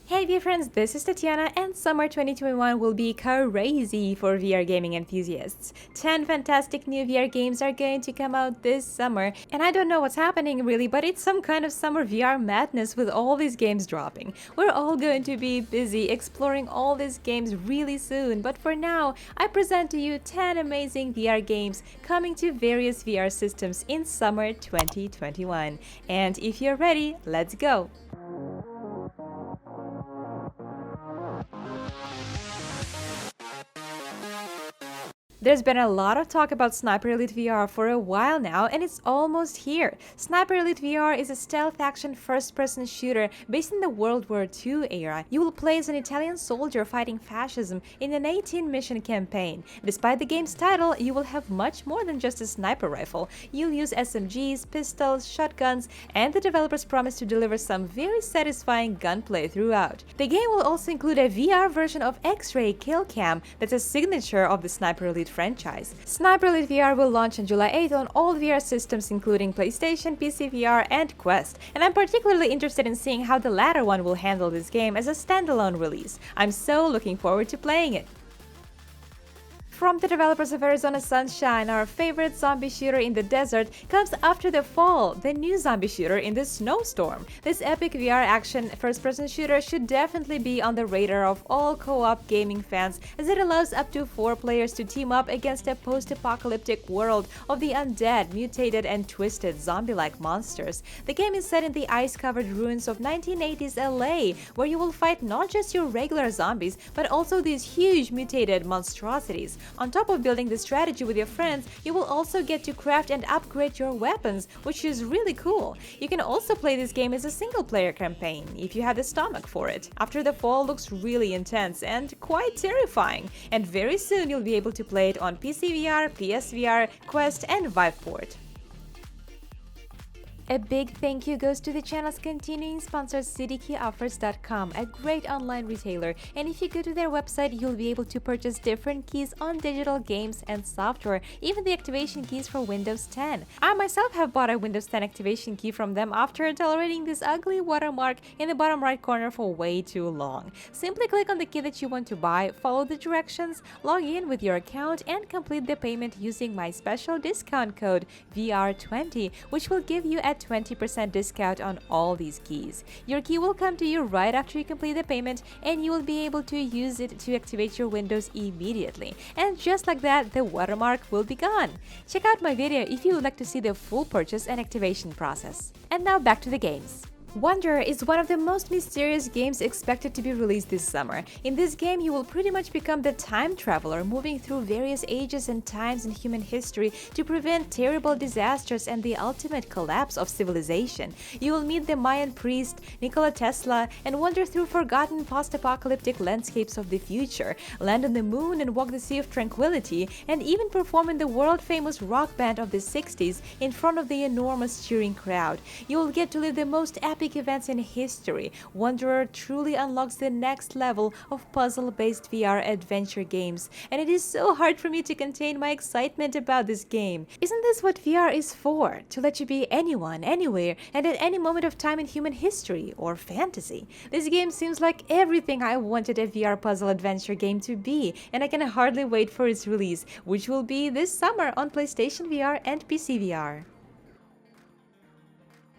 Hey dear friends, this is Tetiana and summer 2021 will be crazy for VR gaming enthusiasts. 10 fantastic new VR games are going to come out this summer and I don't know what's happening really, but it's some kind of summer VR madness with all these games dropping. We're all going to be busy exploring all these games really soon, but for now, I present to you 10 amazing VR games coming to various VR systems in summer 2021. And if you're ready, let's go! There's been a lot of talk about Sniper Elite VR for a while now, and it's almost here. Sniper Elite VR is a stealth action first-person shooter based in the World War II era. You will play as an Italian soldier fighting fascism in an 18-mission campaign. Despite the game's title, you will have much more than just a sniper rifle. You'll use SMGs, pistols, shotguns, and the developers promise to deliver some very satisfying gunplay throughout. The game will also include a VR version of X-Ray Kill Cam that's a signature of the Sniper Elite franchise. Sniper Elite VR will launch on July 8th on all VR systems including PlayStation, PCVR, and Quest, and I'm particularly interested in seeing how the latter one will handle this game as a standalone release. I'm so looking forward to playing it. From the developers of Arizona Sunshine, our favorite zombie shooter in the desert comes After the Fall, the new zombie shooter in the snowstorm. This epic VR action first-person shooter should definitely be on the radar of all co-op gaming fans, as it allows up to 4 players to team up against a post-apocalyptic world of the undead, mutated, and twisted zombie-like monsters. The game is set in the ice-covered ruins of 1980s LA, where you will fight not just your regular zombies, but also these huge mutated monstrosities. On top of building the strategy with your friends, you will also get to craft and upgrade your weapons, which is really cool. You can also play this game as a single-player campaign, if you have the stomach for it. After the Fall looks really intense and quite terrifying, and very soon you'll be able to play it on PCVR, PSVR, Quest, and Viveport. A big thank you goes to the channel's continuing sponsor CityKeyOffers.com, a great online retailer, and if you go to their website you'll be able to purchase different keys on digital games and software, even the activation keys for Windows 10. I myself have bought a Windows 10 activation key from them after tolerating this ugly watermark in the bottom right corner for way too long. Simply click on the key that you want to buy, follow the directions, log in with your account, and complete the payment using my special discount code VR20, which will give you a 20% discount on all these keys. Your key will come to you right after you complete the payment, and you will be able to use it to activate your Windows immediately. And just like that, the watermark will be gone. Check out my video if you would like to see the full purchase and activation process. And now back to the games. Wonder is one of the most mysterious games expected to be released this summer. In this game, you will pretty much become the time traveler, moving through various ages and times in human history to prevent terrible disasters and the ultimate collapse of civilization. You will meet the Mayan priest, Nikola Tesla, and wander through forgotten post-apocalyptic landscapes of the future, land on the moon and walk the Sea of Tranquility, and even perform in the world-famous rock band of the 60s in front of the enormous cheering crowd. You will get to live the most epic events in history. Wanderer truly unlocks the next level of puzzle-based VR adventure games, and it is so hard for me to contain my excitement about this game. Isn't this what VR is for? To let you be anyone, anywhere, and at any moment of time in human history or fantasy. This game seems like everything I wanted a VR puzzle adventure game to be, and I can hardly wait for its release, which will be this summer on PlayStation VR and PC VR.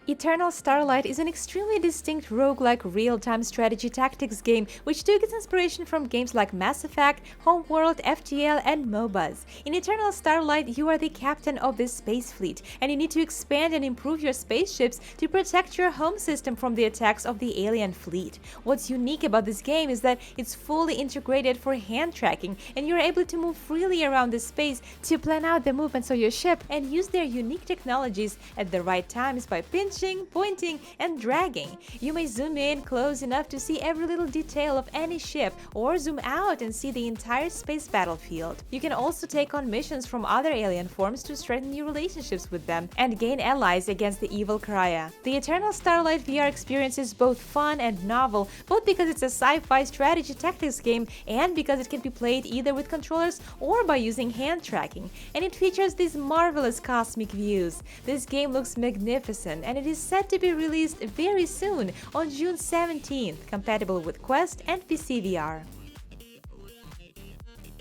Eternal Starlight is an extremely distinct roguelike real-time strategy tactics game which took its inspiration from games like Mass Effect, Homeworld, FTL, and MOBAs. In Eternal Starlight, you are the captain of this space fleet, and you need to expand and improve your spaceships to protect your home system from the attacks of the alien fleet. What's unique about this game is that it's fully integrated for hand tracking, and you're able to move freely around the space to plan out the movements of your ship and use their unique technologies at the right times by pinching, pointing, and dragging. You may zoom in close enough to see every little detail of any ship, or zoom out and see the entire space battlefield. You can also take on missions from other alien forms to strengthen your relationships with them and gain allies against the evil Kraya. The Eternal Starlight VR experience is both fun and novel, both because it's a sci-fi strategy tactics game and because it can be played either with controllers or by using hand tracking. And it features these marvelous cosmic views. This game looks magnificent, and it it is set to be released very soon on June 17th, compatible with Quest and PCVR.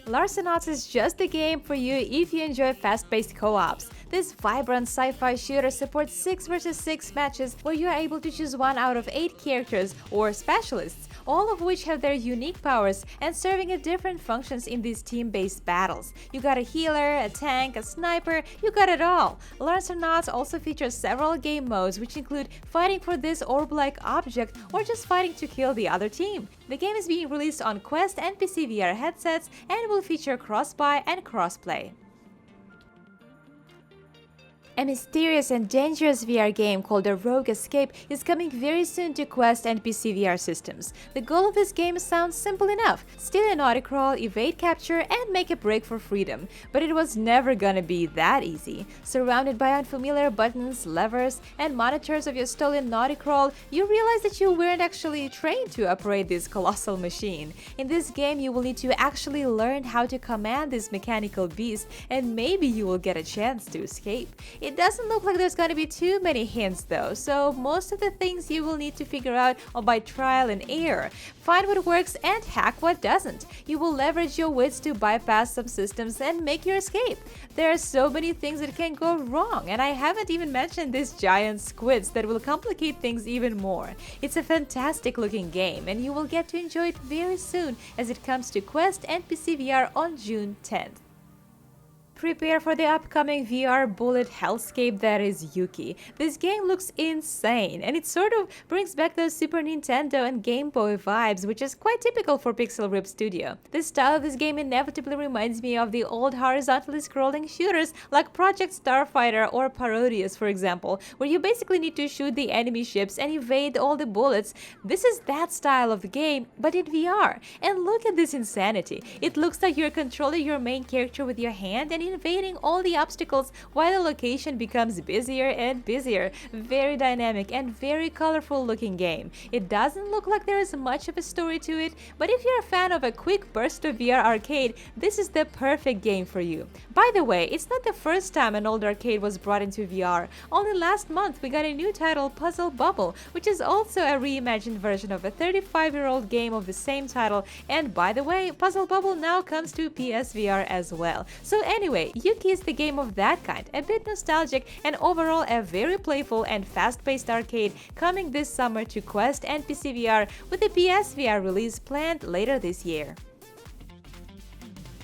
Larcenauts is just the game for you if you enjoy fast-paced co-ops. This vibrant sci-fi shooter supports 6 vs 6 matches where you are able to choose 1 out of 8 characters or specialists, all of which have their unique powers and serving at different functions in these team-based battles. You got a healer, a tank, a sniper, you got it all! Larcenauts also features several game modes which include fighting for this orb-like object or just fighting to kill the other team. The game is being released on Quest and PCVR headsets and will feature cross-buy and cross-play. A mysterious and dangerous VR game called The Rogue Escape is coming very soon to Quest and PCVR systems. The goal of this game sounds simple enough: steal a naughty crawl, evade capture, and make a break for freedom. But it was never gonna be that easy. Surrounded by unfamiliar buttons, levers, and monitors of your stolen naughty crawl, you realize that you weren't actually trained to operate this colossal machine. In this game, you will need to actually learn how to command this mechanical beast, and maybe you will get a chance to escape. It doesn't look like there's gonna be too many hints though, so most of the things you will need to figure out are by trial and error. Find what works and hack what doesn't. You will leverage your wits to bypass some systems and make your escape. There are so many things that can go wrong, and I haven't even mentioned these giant squids that will complicate things even more. It's a fantastic looking game, and you will get to enjoy it very soon as it comes to Quest and PCVR on June 10th. Prepare for the upcoming VR bullet hellscape that is Yuki. This game looks insane, and it sort of brings back those Super Nintendo and Game Boy vibes, which is quite typical for Pixel Rip Studio. The style of this game inevitably reminds me of the old horizontally scrolling shooters like Project Starfighter or Parodius, for example, where you basically need to shoot the enemy ships and evade all the bullets. This is that style of the game, but in VR. And look at this insanity. It looks like you're controlling your main character with your hand and invading all the obstacles while the location becomes busier and busier. Very dynamic and very colorful looking game. It doesn't look like there is much of a story to it, but if you're a fan of a quick burst of VR arcade, this is the perfect game for you. By the way, it's not the first time an old arcade was brought into VR. Only last month we got a new title, Puzzle Bubble, which is also a reimagined version of a 35-year-old game of the same title, and by the way, Puzzle Bubble now comes to PSVR as well. So anyway, Yuki is the game of that kind, a bit nostalgic and overall a very playful and fast-paced arcade coming this summer to Quest and PCVR with a PSVR release planned later this year.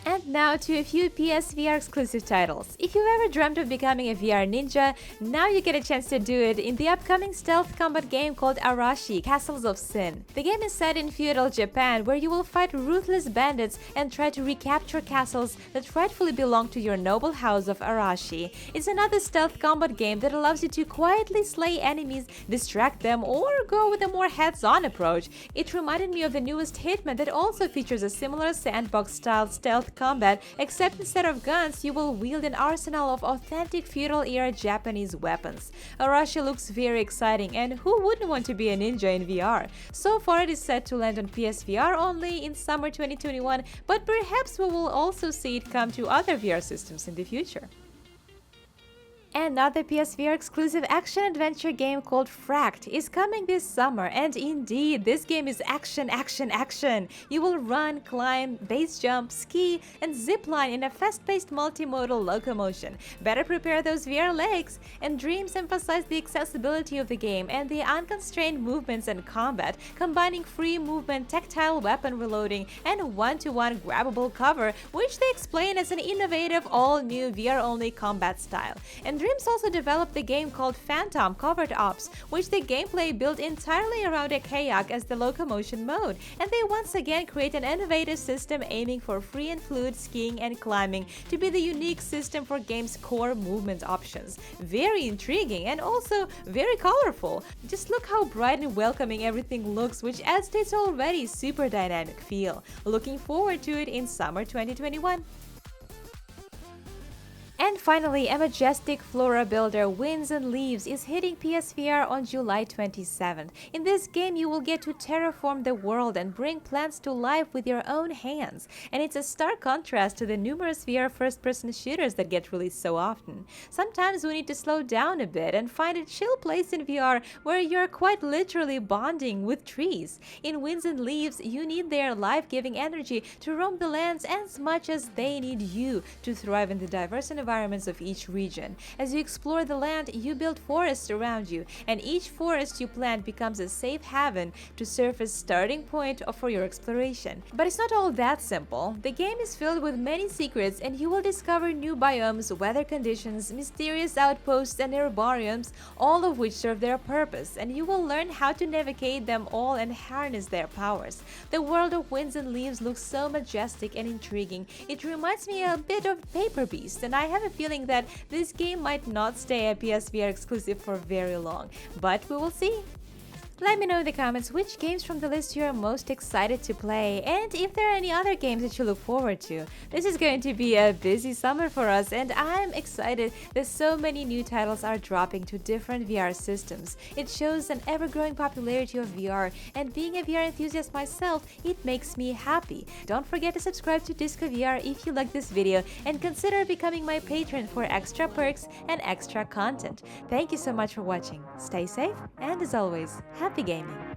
And now to a few PSVR exclusive titles. If you've ever dreamt of becoming a VR ninja, now you get a chance to do it in the upcoming stealth combat game called Arashi: Castles of Sin. The game is set in feudal Japan, where you will fight ruthless bandits and try to recapture castles that rightfully belong to your noble house of Arashi. It's another stealth combat game that allows you to quietly slay enemies, distract them, or go with a more heads-on approach. It reminded me of the newest Hitman that also features a similar sandbox-style stealth combat, except instead of guns, you will wield an arsenal of authentic feudal-era Japanese weapons. Arashi looks very exciting, and who wouldn't want to be a ninja in VR? So far it is set to land on PSVR only in summer 2021, but perhaps we will also see it come to other VR systems in the future. Another PSVR exclusive action-adventure game called Fract is coming this summer, and indeed, this game is action, action, action! You will run, climb, base jump, ski, and zipline in a fast-paced multimodal locomotion. Better prepare those VR legs! And Dreams emphasize the accessibility of the game and the unconstrained movements and combat, combining free movement, tactile weapon reloading, and one-to-one grabbable cover, which they explain as an innovative, all-new VR-only combat style. And Dreams also developed the game called Phantom Covert Ops, which the gameplay built entirely around a kayak as the locomotion mode, and they once again create an innovative system aiming for free and fluid skiing and climbing to be the unique system for game's core movement options. Very intriguing and also very colorful. Just look how bright and welcoming everything looks, which adds to its already super dynamic feel. Looking forward to it in summer 2021. And finally, a majestic flora builder, Winds and Leaves, is hitting PSVR on July 27th. In this game, you will get to terraform the world and bring plants to life with your own hands. And it's a stark contrast to the numerous VR first-person shooters that get released so often. Sometimes we need to slow down a bit and find a chill place in VR where you're quite literally bonding with trees. In Winds and Leaves, you need their life-giving energy to roam the lands as much as they need you to thrive in the diverse environments of each region. As you explore the land, you build forests around you, and each forest you plant becomes a safe haven to serve as starting point for your exploration. But it's not all that simple. The game is filled with many secrets, and you will discover new biomes, weather conditions, mysterious outposts, and herbariums, all of which serve their purpose, and you will learn how to navigate them all and harness their powers. The world of Winds and Leaves looks so majestic and intriguing. It reminds me a bit of Paper Beast, and I have a feeling that this game might not stay a PSVR exclusive for very long, but we will see. Let me know in the comments which games from the list you are most excited to play, and if there are any other games that you look forward to. This is going to be a busy summer for us, and I'm excited that so many new titles are dropping to different VR systems. It shows an ever-growing popularity of VR, and being a VR enthusiast myself, it makes me happy. Don't forget to subscribe to Disco VR if you like this video, and consider becoming my patron for extra perks and extra content. Thank you so much for watching. Stay safe, and as always, happy gaming!